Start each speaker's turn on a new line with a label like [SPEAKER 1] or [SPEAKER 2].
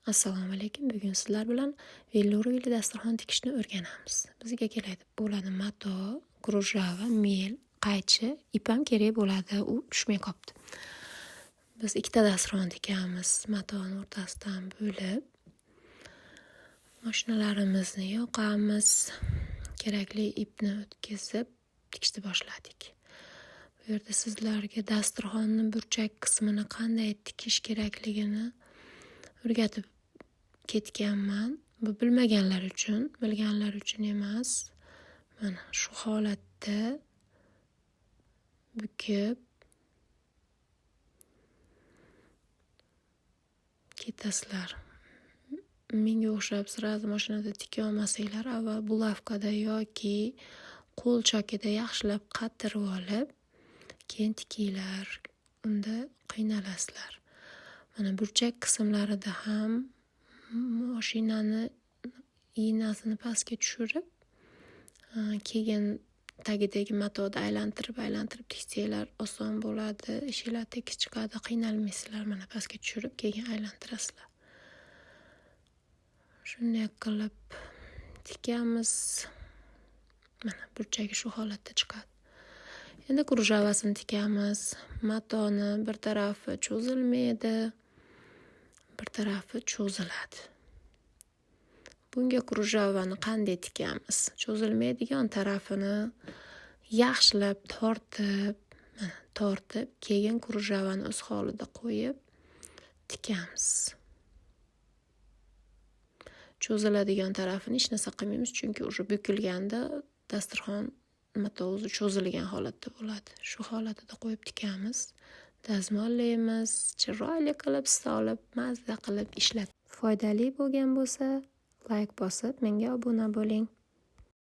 [SPEAKER 1] Assalomu alaykum. Bugun sizlar bilan vellorovili dasturxon tikishni o'rganamiz. Bizga kerak bo'ladi mato, krujava, mel, qaychi, ip ham kerak bo'ladi. U tushmay qolibdi. Biz ikkita dasturxon tikamiz. Matoni o'rtasidan bo'lib mashinalarimizni yoqamiz. Kerakli ipni o'tkazib tikishni boshladik. Bu yerda sizlarga dasturxonni burchak qismini qanday tikish kerakligini o'rgatib ketganman. Bu bilmaganlar uchun emas. Mana shu holatda bukib ketasizlar. Menga o'xshab sirasi mashinada tika olmasanglar, avval bulavkada yoki qo'l chokida yaxshilab qatirib olib, keyin tikinglar. Unda qiynalasizlar. Mana burchak qismlarida ham mashinani iynasini pastga tushirib, keyin tagidagi matoni aylantirib tiksanglar oson bo'ladi. Ishinglar tekis chiqadi, qiynalmaysizlar. Mana pastga tushirib, keyin aylantirasizlar. Shunday qilib tikamiz. Mana burchagi shu holatda chiqadi. Endi krujavasini tikamiz. Matoni bir tarafi cho'zilmaydi, bir tarafi cho'ziladi. Bunga krujavani qanday tikamiz? Cho'zilmaydigan tarafini yaxshilab tortib, keyin krujavani o'z holida qo'yib tikamiz. Cho'ziladigan tarafini hech narsa qilmaymiz, chunki o'sha bukilganda dasturxon mato o'zi cho'zilgan holatda bo'ladi. Shu holatida qo'yib tikamiz. Dazmollaymiz, chiroyli qilib solib, mazza qilib ishlat. Foydali bo'lgan bo'lsa, like bosib, menga obuna bo'ling.